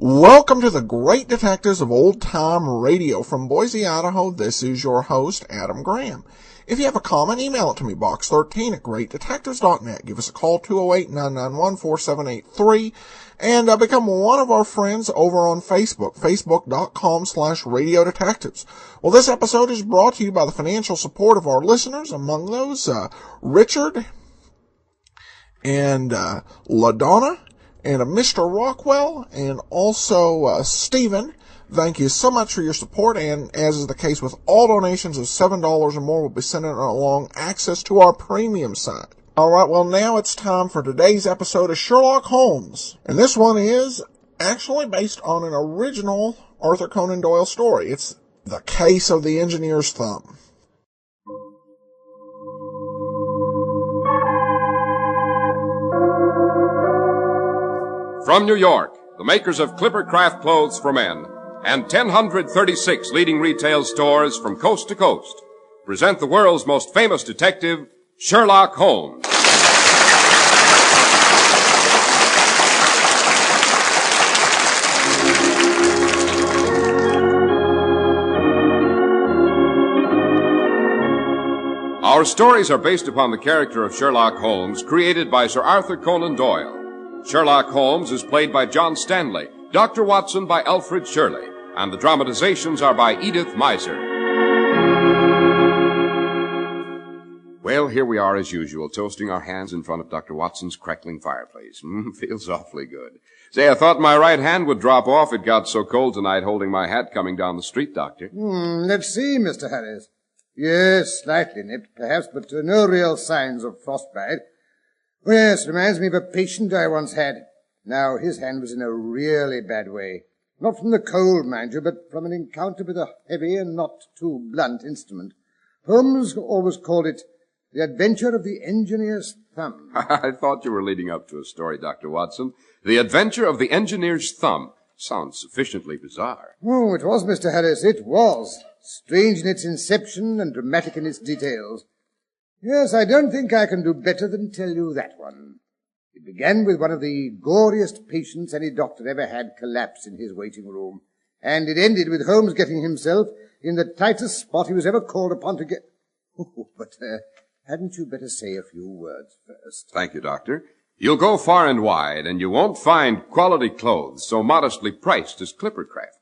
Welcome to the Great Detectives of Old Time Radio. From Boise, Idaho, this is your host, Adam Graham. If you have a comment, email it to me, box13@greatdetectives.net. Give us a call, 208-991-4783, and become one of our friends over on Facebook, facebook.com/Radio Detectives. Well, this episode is brought to you by the financial support of our listeners, among those, Richard and LaDonna, and Mr. Rockwell, and also Stephen. Thank you so much for your support, and as is the case with all donations of $7 or more, we'll be sending along access to our premium site. Alright, well now it's time for today's episode of Sherlock Holmes. And this one is actually based on an original Arthur Conan Doyle story. It's The Case of the Engineer's Thumb. From New York, the makers of Clippercraft Clothes for Men and 1,036 leading retail stores from coast to coast present the world's most famous detective, Sherlock Holmes. Our stories are based upon the character of Sherlock Holmes, created by Sir Arthur Conan Doyle. Sherlock Holmes is played by John Stanley, Dr. Watson by Alfred Shirley, and the dramatizations are by Edith Miser. Well, here we are as usual, toasting our hands in front of Dr. Watson's crackling fireplace. Feels awfully good. Say, I thought my right hand would drop off. It got so cold tonight holding my hat coming down the street, Doctor. Let's see, Mr. Harris. Yes, slightly nipped, perhaps, but no real signs of frostbite. Oh, yes, reminds me of a patient I once had. Now, his hand was in a really bad way. Not from the cold, mind you, but from an encounter with a heavy and not too blunt instrument. Holmes always called it The Adventure of the Engineer's Thumb. I thought you were leading up to a story, Dr. Watson. The Adventure of the Engineer's Thumb. Sounds sufficiently bizarre. Oh, it was, Mr. Harris, it was. Strange in its inception and dramatic in its details. Yes, I don't think I can do better than tell you that one. It began with one of the goriest patients any doctor ever had collapse in his waiting room, and it ended with Holmes getting himself in the tightest spot he was ever called upon to get... Oh, but hadn't you better say a few words first? Thank you, Doctor. You'll go far and wide, and you won't find quality clothes so modestly priced as Clippercraft.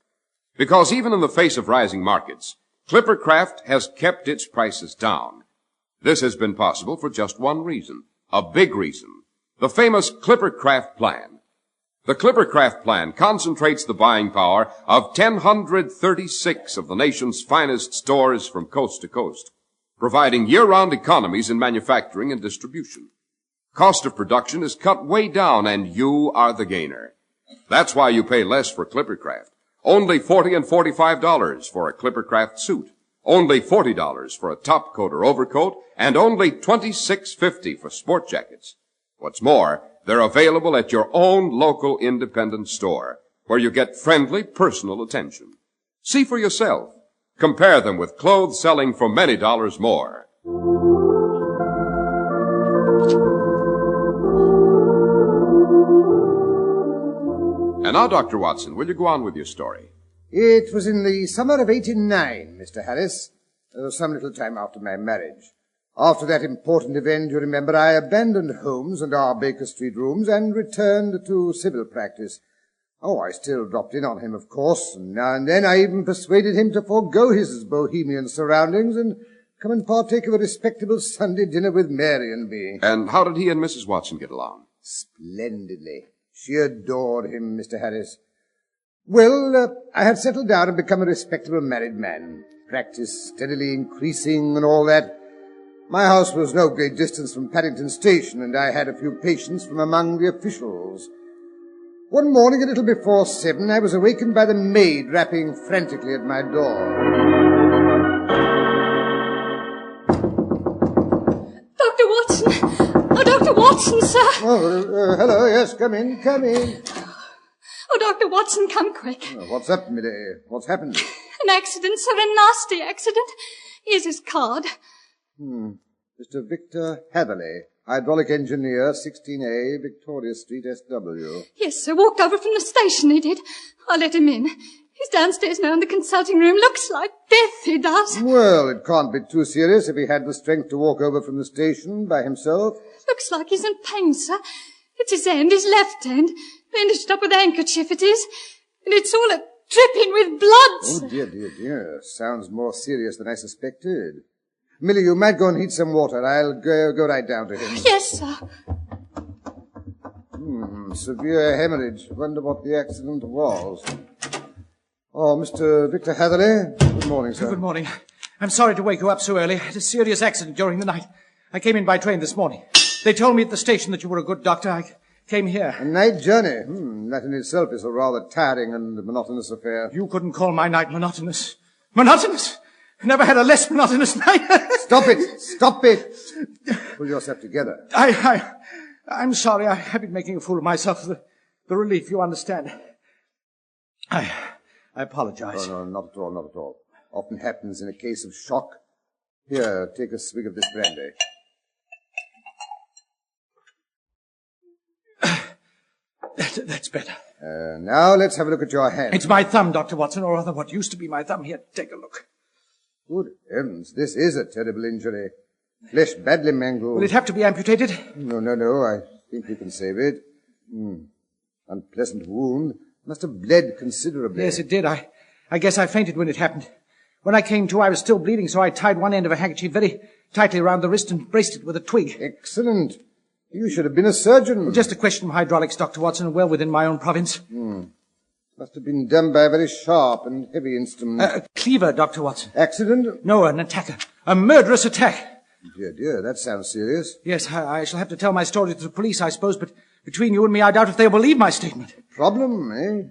Because even in the face of rising markets, Clippercraft has kept its prices down. This has been possible for just one reason, a big reason, the famous Clippercraft Plan. The Clippercraft Plan concentrates the buying power of 1,036 of the nation's finest stores from coast to coast, providing year-round economies in manufacturing and distribution. Cost of production is cut way down, and you are the gainer. That's why you pay less for Clippercraft. Only $40 and $45 for a Clippercraft suit. Only $40 for a top coat or overcoat, and only $26.50 for sport jackets. What's more, they're available at your own local independent store, where you get friendly, personal attention. See for yourself. Compare them with clothes selling for many dollars more. And now, Dr. Watson, will you go on with your story? It was in the summer of '89, Mr. Harris. Some little time after my marriage. After that important event, you remember, I abandoned Holmes and our Baker Street rooms and returned to civil practice. Oh, I still dropped in on him, of course, and now and then I even persuaded him to forego his bohemian surroundings and come and partake of a respectable Sunday dinner with Mary and me. And how did he and Mrs. Watson get along? Splendidly. She adored him, Mr. Harris. Well, I had settled down and become a respectable married man. Practice steadily increasing and all that. My house was no great distance from Paddington Station, and I had a few patients from among the officials. One morning, a little before 7, I was awakened by the maid rapping frantically at my door. Dr. Watson! Oh, Dr. Watson, sir! Oh, hello, yes, come in. Oh, Dr. Watson, come quick. Oh, what's up, Millie? What's happened? An accident, sir, a nasty accident. Here's his card. Mr. Victor Hatherley, hydraulic engineer, 16A, Victoria Street, SW. Yes, sir, walked over from the station, he did. I let him in. He's downstairs now in the consulting room. Looks like death, he does. Well, it can't be too serious if he had the strength to walk over from the station by himself. Looks like he's in pain, sir. It's his hand, his left hand. Bandaged up with a handkerchief, it is. And it's all dripping with blood. Oh, dear. Sounds more serious than I suspected. Millie, you might go and heat some water. I'll go right down to him. Yes, sir. Severe hemorrhage. Wonder what the accident was. Oh, Mr. Victor Hatherley. Good morning, sir. Good morning. I'm sorry to wake you up so early. I had a serious accident during the night. I came in by train this morning. They told me at the station that you were a good doctor. I came here. A night journey? That in itself is a rather tiring and monotonous affair. You couldn't call my night monotonous. Monotonous? Never had a less monotonous night. Stop it! Pull yourself together. I'm sorry. I have been making a fool of myself for the relief, you understand. I apologize. Oh, no, not at all. Often happens in a case of shock. Here, take a swig of this brandy. That's better. Now let's have a look at your hand. It's my thumb, Dr. Watson, or rather what used to be my thumb. Here, take a look. Good heavens, this is a terrible injury. Flesh badly mangled. Will it have to be amputated? No, I think we can save it. Unpleasant wound. Must have bled considerably. Yes, it did. I guess I fainted when it happened. When I came to, I was still bleeding, so I tied one end of a handkerchief very tightly around the wrist and braced it with a twig. Excellent. You should have been a surgeon. Well, just a question of hydraulics, Dr. Watson, and well within my own province. Must have been done by a very sharp and heavy instrument. A cleaver, Dr. Watson. Accident? No, an attacker. A murderous attack. Dear, that sounds serious. Yes, I shall have to tell my story to the police, I suppose, but between you and me, I doubt if they'll believe my statement. Problem, eh?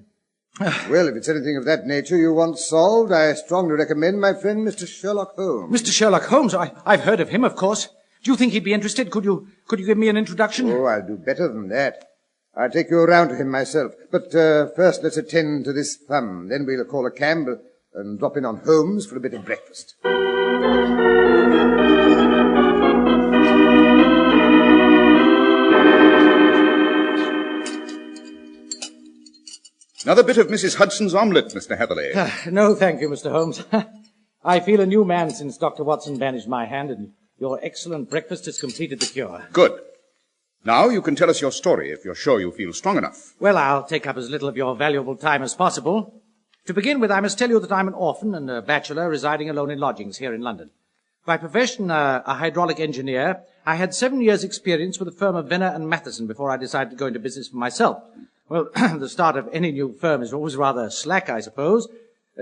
Well, if it's anything of that nature you want solved, I strongly recommend my friend Mr. Sherlock Holmes. Mr. Sherlock Holmes? I've heard of him, of course. Do you think he'd be interested? Could you give me an introduction? Oh, I'll do better than that. I'll take you around to him myself. But first let's attend to this thumb. Then we'll call a cab and drop in on Holmes for a bit of breakfast. Another bit of Mrs. Hudson's omelette, Mr. Hatherley. No, thank you, Mr. Holmes. I feel a new man since Dr. Watson bandaged my hand, and your excellent breakfast has completed the cure. Good. Now you can tell us your story if you're sure you feel strong enough. Well, I'll take up as little of your valuable time as possible. To begin with, I must tell you that I'm an orphan and a bachelor residing alone in lodgings here in London. By profession, a hydraulic engineer, I had 7 years' experience with the firm of Venner and Matheson before I decided to go into business for myself. Well, the start of any new firm is always rather slack, I suppose.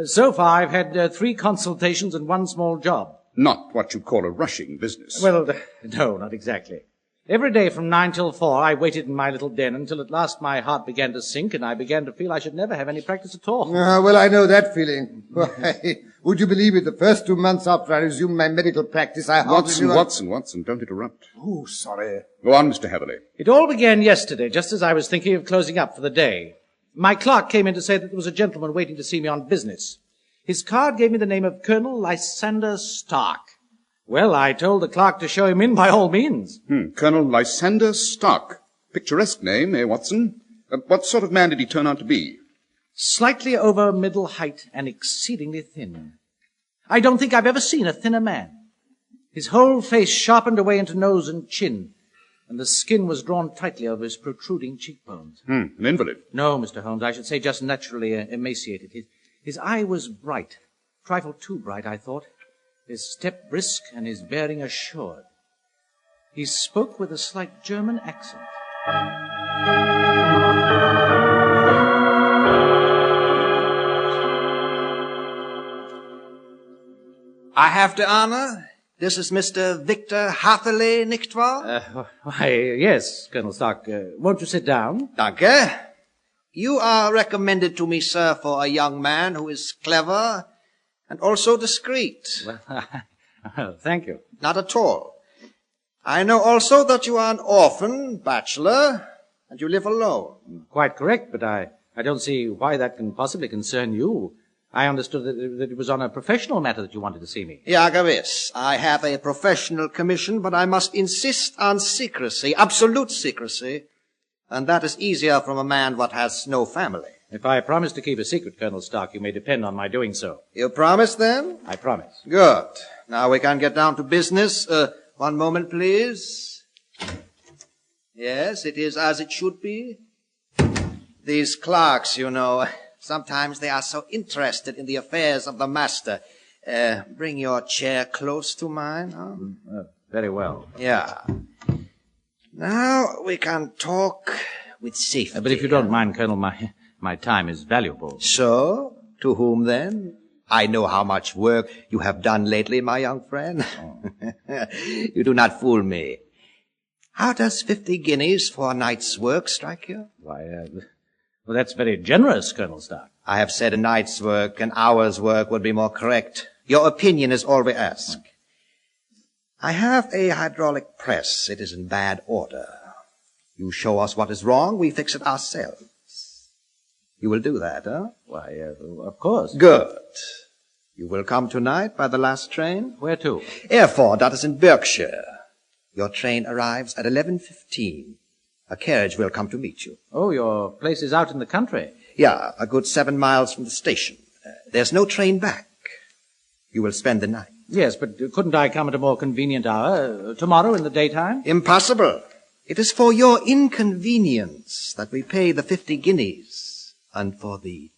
So far, I've had 3 consultations and 1 small job. Not what you call a rushing business. Well, no, not exactly. Every day from 9 till 4, I waited in my little den until at last my heart began to sink and I began to feel I should never have any practice at all. Well, I know that feeling. Why, would you believe it? The first 2 months after I resumed my medical practice, I hardly knew... Watson, don't interrupt. Oh, sorry. Go on, Mr. Hatherley. It all began yesterday, just as I was thinking of closing up for the day. My clerk came in to say that there was a gentleman waiting to see me on business. His card gave me the name of Colonel Lysander Stark. Well, I told the clerk to show him in by all means. Colonel Lysander Stark. Picturesque name, eh, Watson? What sort of man did he turn out to be? Slightly over middle height and exceedingly thin. I don't think I've ever seen a thinner man. His whole face sharpened away into nose and chin, and the skin was drawn tightly over his protruding cheekbones. An invalid. No, Mr. Holmes, I should say just naturally emaciated. His eye was bright, a trifle too bright, I thought. His step brisk and his bearing assured. He spoke with a slight German accent. I have the honor. This is Mr. Victor Hatherley, nicht wahr? Why, yes, Colonel Stark. Won't you sit down? Danke. You are recommended to me, sir, for a young man who is clever and also discreet. Well, thank you. Not at all. I know also that you are an orphan, bachelor, and you live alone. Quite correct, but I don't see why that can possibly concern you. I understood that it was on a professional matter that you wanted to see me. Yagavis, I have a professional commission, but I must insist on secrecy, absolute secrecy. And that is easier from a man what has no family. If I promise to keep a secret, Colonel Stark, you may depend on my doing so. You promise, then? I promise. Good. Now we can get down to business. One moment, please. Yes, it is as it should be. These clerks, you know, sometimes they are so interested in the affairs of the master. Bring your chair close to mine. Huh? Very well. Yeah. Now we can talk with safety. But if you don't mind, Colonel, my time is valuable. So, to whom then? I know how much work you have done lately, my young friend. Oh. You do not fool me. How does 50 guineas for a night's work strike you? Why, well, that's very generous, Colonel Stark. I have said a night's work. An hour's work would be more correct. Your opinion is all we ask. I have a hydraulic press. It is in bad order. You show us what is wrong, we fix it ourselves. You will do that, huh? Why, of course. Good. You will come tonight by the last train? Where to? Airford, that is in Berkshire. Your train arrives at 11:15. A carriage will come to meet you. Oh, your place is out in the country? Yeah, a good 7 miles from the station. There's no train back. You will spend the night. Yes, but couldn't I come at a more convenient hour? Tomorrow in the daytime? Impossible. It is for your inconvenience that we pay the 50 guineas. And for the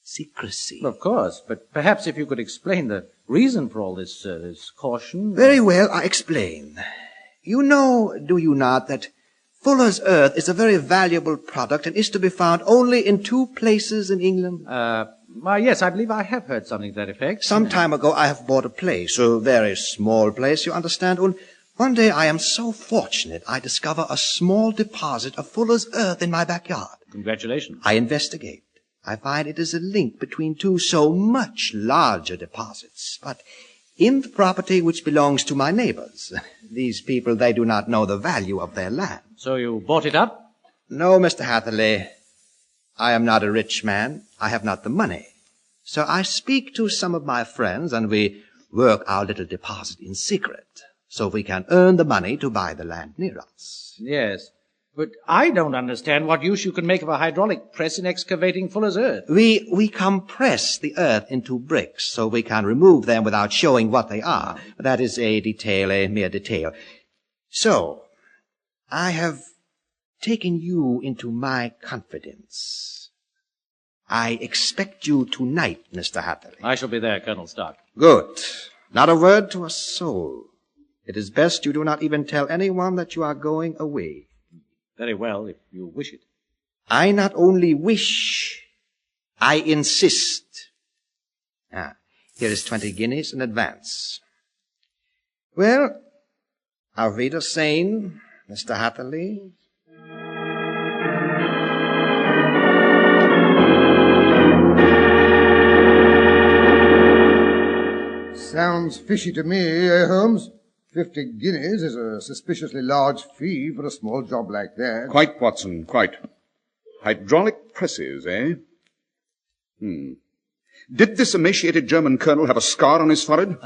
secrecy. Of course, but perhaps if you could explain the reason for all this caution. Very well, I explain. You know, do you not, that Fuller's Earth is a very valuable product and is to be found only in 2 places in England? Why, yes, I believe I have heard something to that effect. Some time ago I have bought a place, a very small place, you understand, and one day I am so fortunate I discover a small deposit of Fuller's Earth in my backyard. Congratulations. I investigate. I find it is a link between 2 so much larger deposits, but in the property which belongs to my neighbors. These people, they do not know the value of their land. So you bought it up? No, Mr. Hatherley. I am not a rich man. I have not the money. So I speak to some of my friends, and we work our little deposit in secret, so we can earn the money to buy the land near us. Yes. But I don't understand what use you can make of a hydraulic press in excavating Fuller's Earth. We compress the earth into bricks, so we can remove them without showing what they are. That is a detail, a mere detail. So, I have taken you into my confidence. I expect you tonight, Mr. Hatherley. I shall be there, Colonel Stark. Good. Not a word to a soul. It is best you do not even tell anyone that you are going away. Very well, if you wish it. I not only wish, I insist. Here is 20 guineas in advance. Well, auf Wiedersehen, Mr. Hatherley. Sounds fishy to me, Holmes? 50 guineas is a suspiciously large fee for a small job like that. Quite, Watson, quite. Hydraulic presses, eh? Did this emaciated German colonel have a scar on his forehead?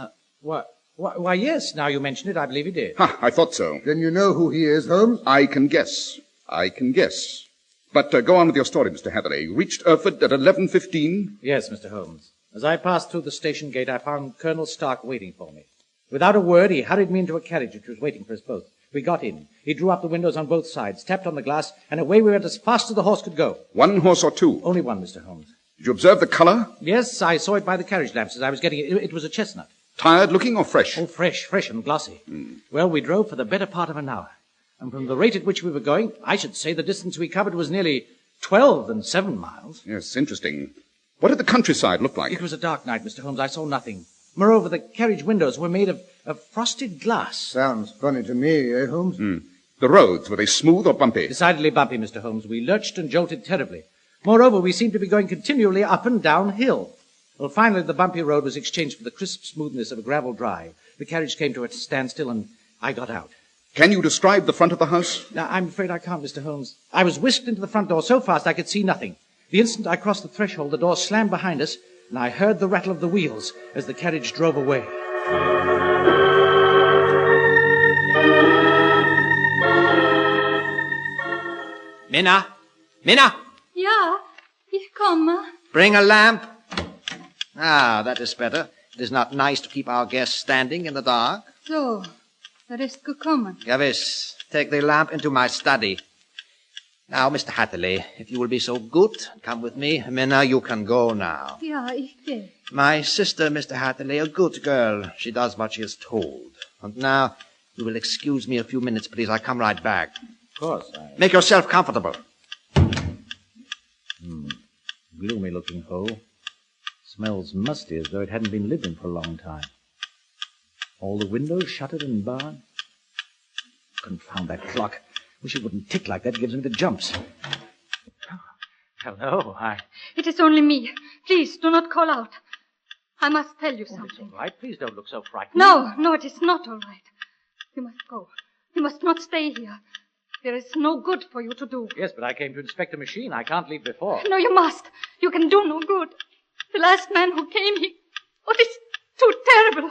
Why, yes, now you mention it, I believe he did. Ha, I thought so. Then you know who he is, Holmes? I can guess. But go on with your story, Mr. Hatherley. You reached Erfurt at 11:15? Yes, Mr. Holmes. As I passed through the station gate, I found Colonel Stark waiting for me. Without a word, he hurried me into a carriage which was waiting for us both. We got in. He drew up the windows on both sides, tapped on the glass, and away we went as fast as the horse could go. 1 horse or 2? Only 1, Mr. Holmes. Did you observe the color? Yes, I saw it by the carriage lamps as I was getting it. It was a chestnut. Tired looking or fresh? Oh, fresh and glossy. Well, we drove for the better part of an hour. And from the rate at which we were going, I should say the distance we covered was nearly 12 and 7 miles. Yes, interesting. What did the countryside look like? It was a dark night, Mr. Holmes. I saw nothing. Moreover, the carriage windows were made of frosted glass. Sounds funny to me, Holmes? The roads, were they smooth or bumpy? Decidedly bumpy, Mr. Holmes. We lurched and jolted terribly. Moreover, we seemed to be going continually up and down hill. Well, finally, the bumpy road was exchanged for the crisp smoothness of a gravel drive. The carriage came to a standstill, and I got out. Can you describe the front of the house? Now, I'm afraid I can't, Mr. Holmes. I was whisked into the front door so fast I could see nothing. The instant I crossed the threshold, the door slammed behind us, and I heard the rattle of the wheels as the carriage drove away. Minna! Minna! Ja, ich komme. Bring a lamp. Ah, that is better. It is not nice to keep our guests standing in the dark. So, ist gekommen. Gewiss. Take the lamp into my study. Now, Mr. Hatherley, if you will be so good, come with me. Minna, you can go now. Ja, ich gehe. My sister, Mr. Hatherley, a good girl. She does what she is told. And now, you will excuse me a few minutes, please. I come right back. Of course, Make yourself comfortable. Gloomy-looking hole. Smells musty, as though it hadn't been lived in for a long time. All the windows shuttered and barred. Confound that clock. Wish it wouldn't tick like that. It gives me the jumps. Hello, It is only me. Please, do not call out. I must tell you something. It's all right. Please don't look so frightened. No, it is not all right. You must go. You must not stay here. There is no good for you to do. Yes, but I came to inspect the machine. I can't leave before. No, you must. You can do no good. The last man who came, it is too terrible.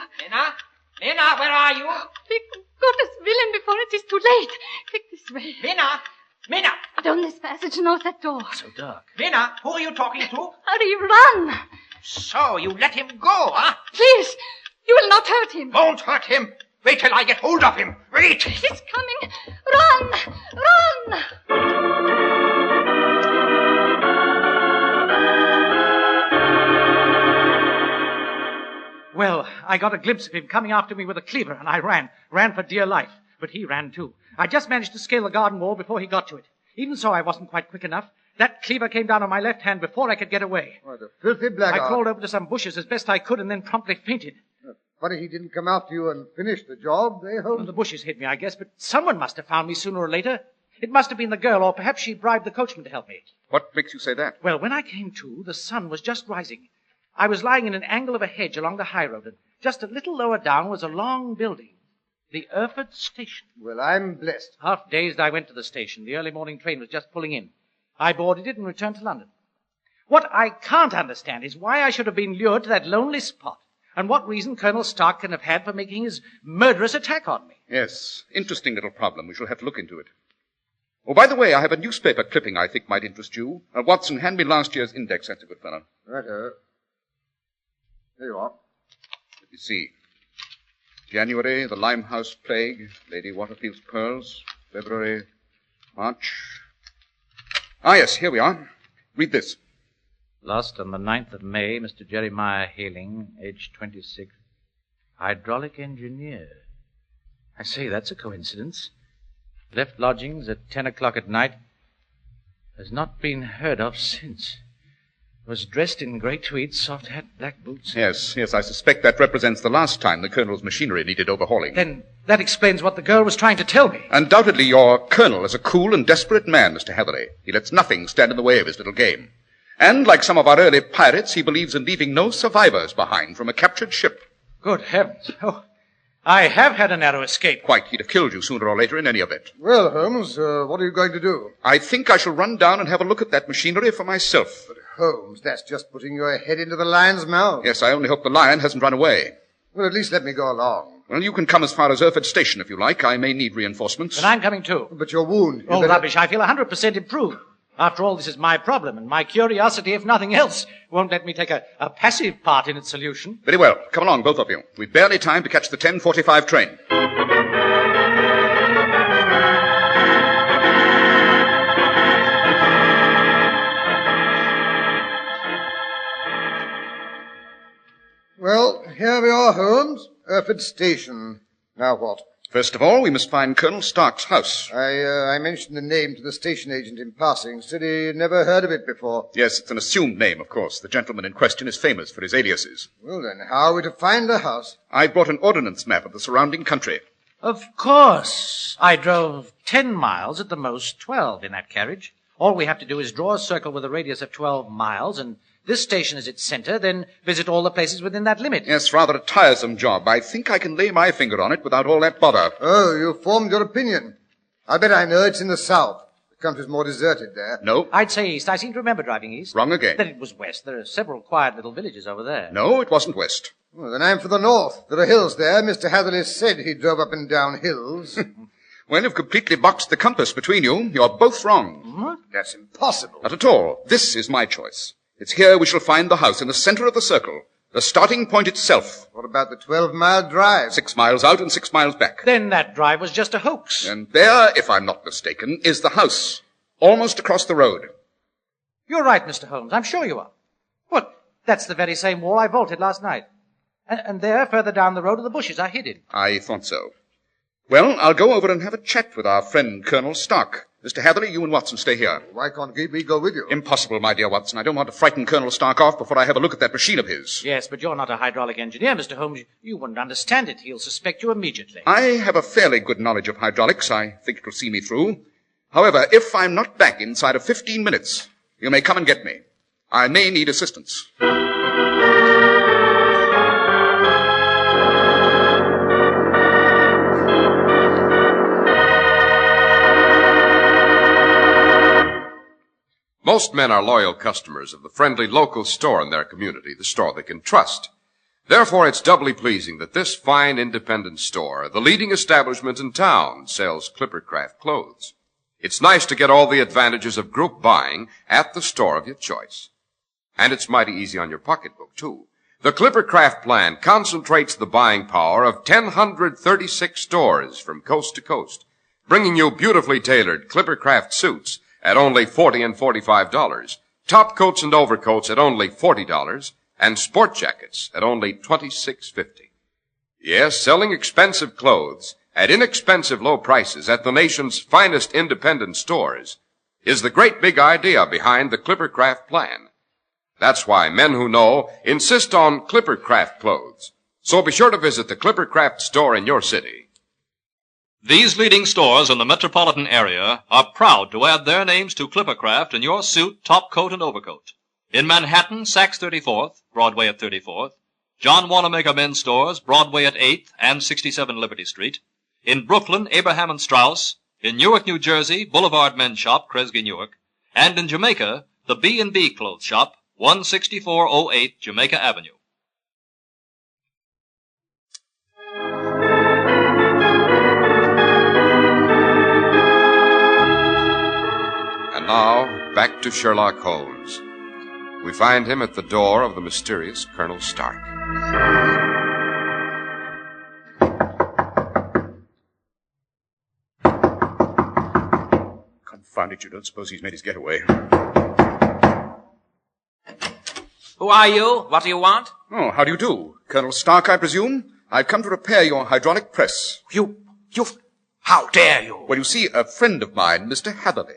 Minna, where are you? Quick, Gottes Willen, before it is too late. Quick, this way. Minna! Down this passage and out that door. So dark. Minna, who are you talking to? Hurry, run. So, you let him go, huh? Please, you will not hurt him. Won't hurt him. Wait till I get hold of him. Wait! He's coming. Run! Run! Well, I got a glimpse of him coming after me with a cleaver, and I ran for dear life. But he ran too. I just managed to scale the garden wall before he got to it. Even so, I wasn't quite quick enough. That cleaver came down on my left hand before I could get away. What a filthy blackguard. I crawled over to some bushes as best I could and then promptly fainted. Funny he didn't come after you and finish the job, eh, Holmes? Well, the bushes hid me, I guess, but someone must have found me sooner or later. It must have been the girl, or perhaps she bribed the coachman to help me. What makes you say that? Well, when I came to, the sun was just rising. I was lying in an angle of a hedge along the high road, and just a little lower down was a long building. The Erfurt Station. Well, I'm blessed. Half dazed, I went to the station. The early morning train was just pulling in. I boarded it and returned to London. What I can't understand is why I should have been lured to that lonely spot, and what reason Colonel Stark can have had for making his murderous attack on me. Yes, interesting little problem. We shall have to look into it. Oh, by the way, I have a newspaper clipping I think might interest you. Watson, hand me last year's index. That's a good fellow. Righto. There you are. Let me see. January, the Limehouse Plague, Lady Waterfield's Pearls. February, March. Ah, yes, here we are. Read this. Lost on the 9th of May, Mr. Jeremiah Haling, age 26, hydraulic engineer. I say, that's a coincidence. Left lodgings at 10 o'clock at night. Has not been heard of since. Was dressed in grey tweeds, soft hat, black boots. Yes, I suspect that represents the last time the Colonel's machinery needed overhauling. Then that explains what the girl was trying to tell me. Undoubtedly, your Colonel is a cool and desperate man, Mr. Hatherley. He lets nothing stand in the way of his little game. And, like some of our early pirates, he believes in leaving no survivors behind from a captured ship. Good heavens. Oh, I have had a narrow escape. Quite. He'd have killed you sooner or later in any event. Well, Holmes, what are you going to do? I think I shall run down and have a look at that machinery for myself. But, Holmes, that's just putting your head into the lion's mouth. Yes, I only hope the lion hasn't run away. Well, at least let me go along. Well, you can come as far as Erfurt Station if you like. I may need reinforcements. Then I'm coming too. But your wound... Oh, rubbish. I feel 100% improved. After all, this is my problem, and my curiosity, if nothing else, won't let me take a passive part in its solution. Very well. Come along, both of you. We've barely time to catch the 10:45 train. Well, here we are, Holmes. Erfurt Station. Now what? First of all, we must find Colonel Stark's house. I mentioned the name to the station agent in passing. Said he never heard of it before. Yes, it's an assumed name, of course. The gentleman in question is famous for his aliases. Well, then, how are we to find the house? I brought an ordnance map of the surrounding country. Of course. I drove 10 miles, at the most 12, in that carriage. All we have to do is draw a circle with a radius of 12 miles, and this station is its center, then visit all the places within that limit. Yes, rather a tiresome job. I think I can lay my finger on it without all that bother. Oh, you've formed your opinion. I bet I know it's in the south. The country's more deserted there. No. I'd say east. I seem to remember driving east. Wrong again. Then it was west. There are several quiet little villages over there. No, it wasn't west. Well, then I'm for the north. There are hills there. Mr. Hatherley said he drove up and down hills. Well, you've completely boxed the compass between you. You're both wrong. What? That's impossible. Not at all. This is my choice. It's here we shall find the house in the center of the circle. The starting point itself. What about the 12-mile drive? 6 miles out and 6 miles back. Then that drive was just a hoax. And there, if I'm not mistaken, is the house. Almost across the road. You're right, Mr. Holmes. I'm sure you are. What? That's the very same wall I vaulted last night. And there, further down the road, are the bushes I hid in. I thought so. Well, I'll go over and have a chat with our friend Colonel Stark. Mr. Hatherley, you and Watson stay here. Why can't we go with you? Impossible, my dear Watson. I don't want to frighten Colonel Stark off before I have a look at that machine of his. Yes, but you're not a hydraulic engineer, Mr. Holmes. You wouldn't understand it. He'll suspect you immediately. I have a fairly good knowledge of hydraulics. I think it'll see me through. However, if I'm not back inside of 15 minutes, you may come and get me. I may need assistance. Most men are loyal customers of the friendly local store in their community, the store they can trust. Therefore, it's doubly pleasing that this fine independent store, the leading establishment in town, sells Clippercraft clothes. It's nice to get all the advantages of group buying at the store of your choice. And it's mighty easy on your pocketbook, too. The Clippercraft plan concentrates the buying power of 1,036 stores from coast to coast, bringing you beautifully tailored Clippercraft suits at only $40 and $45, top coats and overcoats at only $40, and sport jackets at only $26.50. Yes, selling expensive clothes at inexpensive low prices at the nation's finest independent stores is the great big idea behind the Clippercraft plan. That's why men who know insist on Clippercraft clothes. So be sure to visit the Clippercraft store in your city. These leading stores in the metropolitan area are proud to add their names to Clippercraft in your suit, top coat, and overcoat. In Manhattan, Saks 34th, Broadway at 34th. John Wanamaker Men's Stores, Broadway at 8th and 67 Liberty Street. In Brooklyn, Abraham and Strauss. In Newark, New Jersey, Boulevard Men's Shop, Kresge, Newark. And in Jamaica, the B&B Clothes Shop, 16408 Jamaica Avenue. And now, back to Sherlock Holmes. We find him at the door of the mysterious Colonel Stark. Confound it, you don't suppose he's made his getaway. Who are you? What do you want? Oh, how do you do? Colonel Stark, I presume? I've come to repair your hydraulic press. How dare you? Well, you see, a friend of mine, Mr. Hatherley,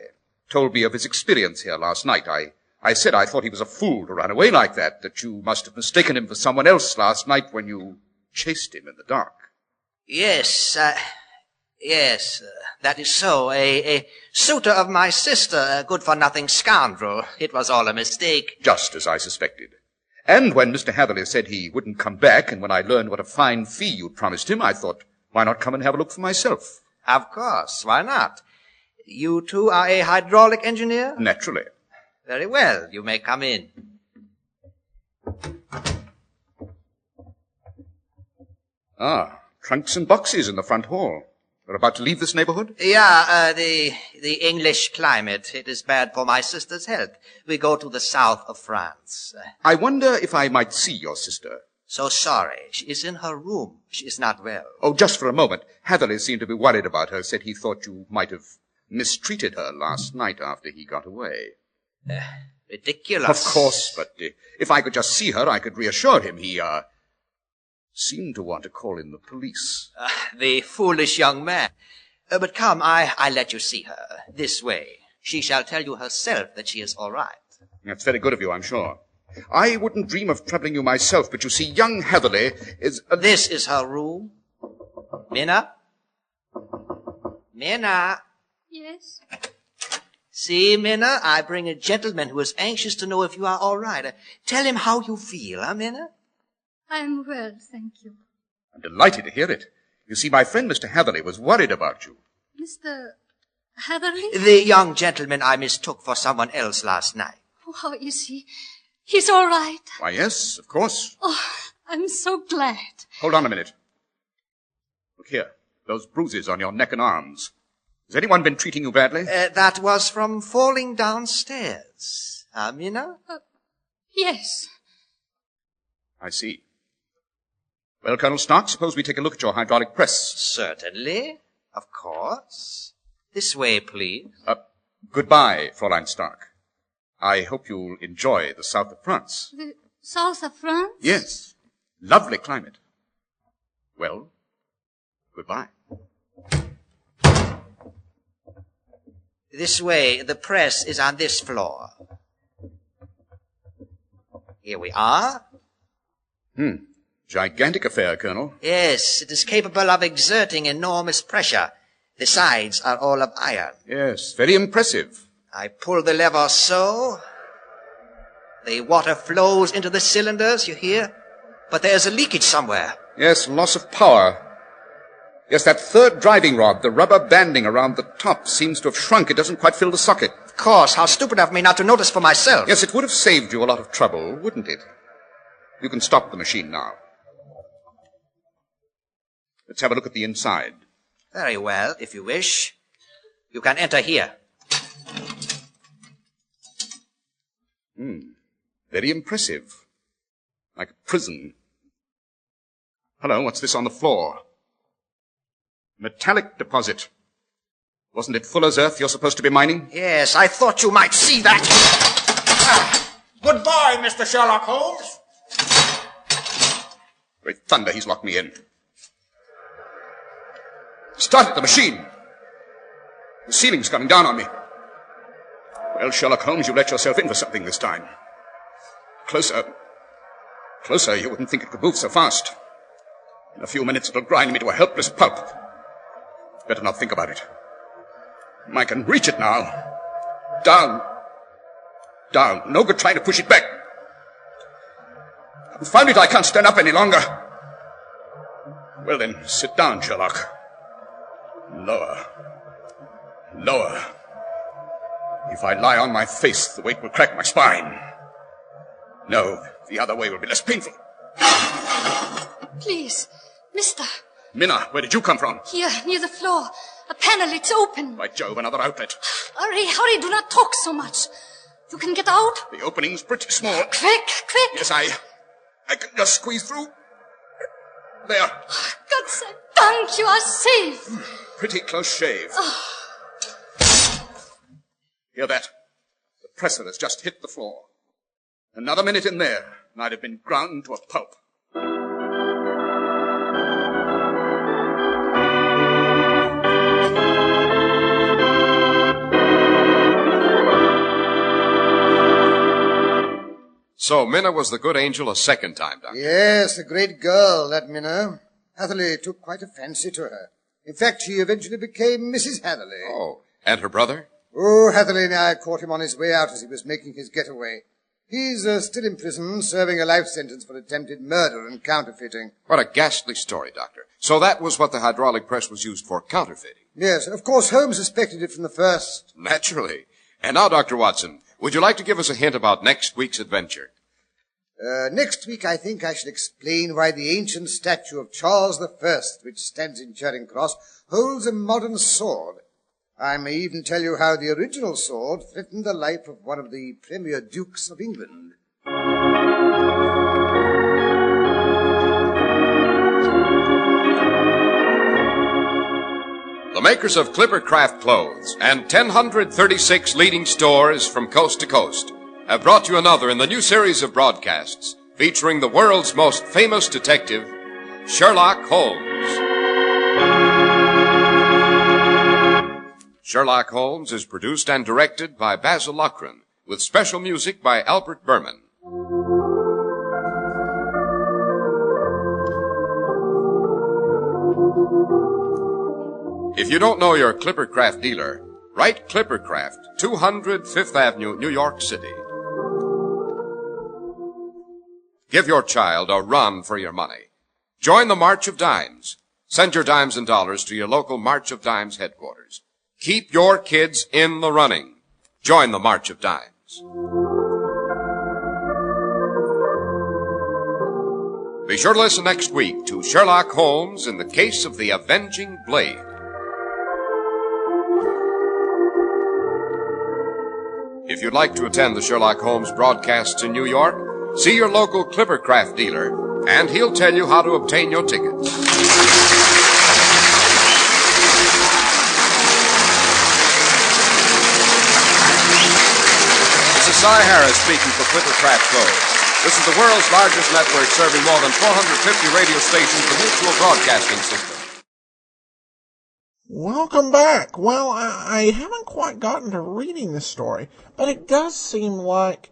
told me of his experience here last night. I said I thought he was a fool to run away like that you must have mistaken him for someone else last night when you chased him in the dark. Yes, that is so. A suitor of my sister, a good-for-nothing scoundrel. It was all a mistake. Just as I suspected. And when Mr. Hatherley said he wouldn't come back, and when I learned what a fine fee you'd promised him, I thought, why not come and have a look for myself? Of course, why not? You too are a hydraulic engineer? Naturally. Very well, you may come in. Ah, trunks and boxes in the front hall. We're about to leave this neighborhood? Yeah, the English climate. It is bad for my sister's health. We go to the south of France. I wonder if I might see your sister. So sorry. She is in her room. She is not well. Oh, just for a moment. Hatherley seemed to be worried about her, said he thought you might have mistreated her last night after he got away. Ridiculous. Of course, but if I could just see her, I could reassure him. He, seemed to want to call in the police. The foolish young man. But come, I'll let you see her. This way. She shall tell you herself that she is all right. That's very good of you, I'm sure. I wouldn't dream of troubling you myself, but you see, young Hatherley is... This is her room. Minna? Minna? Yes? See, Minna, I bring a gentleman who is anxious to know if you are all right. Tell him how you feel, Minna? I'm well, thank you. I'm delighted to hear it. You see, my friend Mr. Hatherley was worried about you. Mr. Hatherley? The young gentleman I mistook for someone else last night. Oh, how is he? He's all right. Why, yes, of course. Oh, I'm so glad. Hold on a minute. Look here, those bruises on your neck and arms. Has anyone been treating you badly? That was from falling downstairs. Minna? Yes. I see. Well, Colonel Stark, suppose we take a look at your hydraulic press. Certainly. Of course. This way, please. Goodbye, Fräulein Stark. I hope you'll enjoy the south of France. The south of France? Yes. Lovely climate. Well, goodbye. This way. The press is on this floor. Here we are. Gigantic affair, Colonel. Yes, it is capable of exerting enormous pressure. The sides are all of iron. Yes, very impressive. I pull the lever so. The water flows into the cylinders, you hear? But there's a leakage somewhere. Yes, loss of power. Yes, that third driving rod, the rubber banding around the top, seems to have shrunk. It doesn't quite fill the socket. Of course, how stupid of me not to notice for myself. Yes, it would have saved you a lot of trouble, wouldn't it? You can stop the machine now. Let's have a look at the inside. Very well, if you wish. You can enter here. Very impressive. Like a prison. Hello, what's this on the floor? Metallic deposit. Wasn't it Fuller's Earth you're supposed to be mining? Yes, I thought you might see that. Goodbye, Mr. Sherlock Holmes. Great thunder, he's locked me in. Started the machine. The ceiling's coming down on me. Well, Sherlock Holmes, you let yourself in for something this time. Closer. Closer, you wouldn't think it could move so fast. In a few minutes, it'll grind me to a helpless pulp. Better not think about it. I can reach it now. Down. Down. No good trying to push it back. I've found it. I can't stand up any longer. Well then, sit down, Sherlock. Lower. Lower. If I lie on my face, the weight will crack my spine. No, the other way will be less painful. Please, mister. Minna, where did you come from? Here, near the floor. A panel, it's open. By Jove, another outlet. Hurry, hurry, do not talk so much. You can get out? The opening's pretty small. Quick, quick. Yes, I can just squeeze through. There. God save Dank, you are safe. Pretty close shave. Hear that? The presser has just hit the floor. Another minute in there, and I'd have been ground to a pulp. So Minna was the good angel a second time, Doctor. Yes, a great girl, that Minna. Hatherley took quite a fancy to her. In fact, she eventually became Mrs. Hatherley. Oh, and her brother? Oh, Hatherley and I caught him on his way out as he was making his getaway. He's still in prison, serving a life sentence for attempted murder and counterfeiting. What a ghastly story, Doctor. So that was what the hydraulic press was used for, counterfeiting. Yes, of course, Holmes suspected it from the first. Naturally. And now, Dr. Watson, would you like to give us a hint about next week's adventure? Next week, I think I shall explain why the ancient statue of Charles I, which stands in Charing Cross, holds a modern sword. I may even tell you how the original sword threatened the life of one of the premier dukes of England. The makers of Clippercraft clothes and 1,036 leading stores from coast to coast have brought you another in the new series of broadcasts featuring the world's most famous detective, Sherlock Holmes. Sherlock Holmes is produced and directed by Basil Lochran, with special music by Albert Berman. If you don't know your Clippercraft dealer, Write Clippercraft, 200 Fifth Avenue, New York City. Give your child a run for your money. Join the March of Dimes. Send your dimes and dollars to your local March of Dimes headquarters. Keep your kids in the running. Join the March of Dimes. Be sure to listen next week to Sherlock Holmes in the Case of the Avenging Blade. If you'd like to attend the Sherlock Holmes broadcasts in New York, see your local Clippercraft dealer, and he'll tell you how to obtain your tickets. This is Cy Harris speaking for Clippercraft Clothes. This is the world's largest network serving more than 450 radio stations, the Mutual Broadcasting System. Welcome back. Well, I haven't quite gotten to reading this story, but it does seem like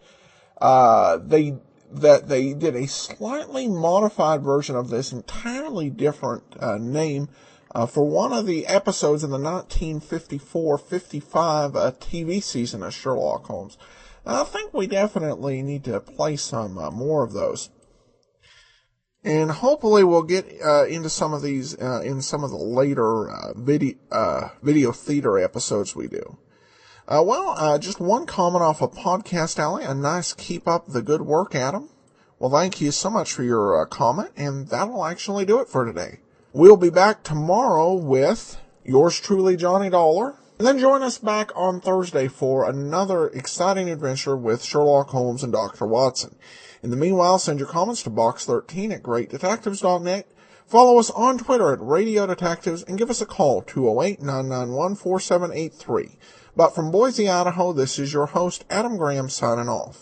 they did a slightly modified version of this entirely different name for one of the episodes in the 1954-55 TV season of Sherlock Holmes. I think we definitely need to play some more of those. And hopefully we'll get into some of these in some of the later video theater episodes we do. Just one comment off of Podcast Alley. A nice keep up the good work, Adam. Well, thank you so much for your comment, and that'll actually do it for today. We'll be back tomorrow with yours truly, Johnny Dollar. And then join us back on Thursday for another exciting adventure with Sherlock Holmes and Dr. Watson. In the meanwhile, send your comments to box13@greatdetectives.net. Follow us on Twitter at Radio Detectives and give us a call, 208-991-4783. But from Boise, Idaho, this is your host, Adam Graham, signing off.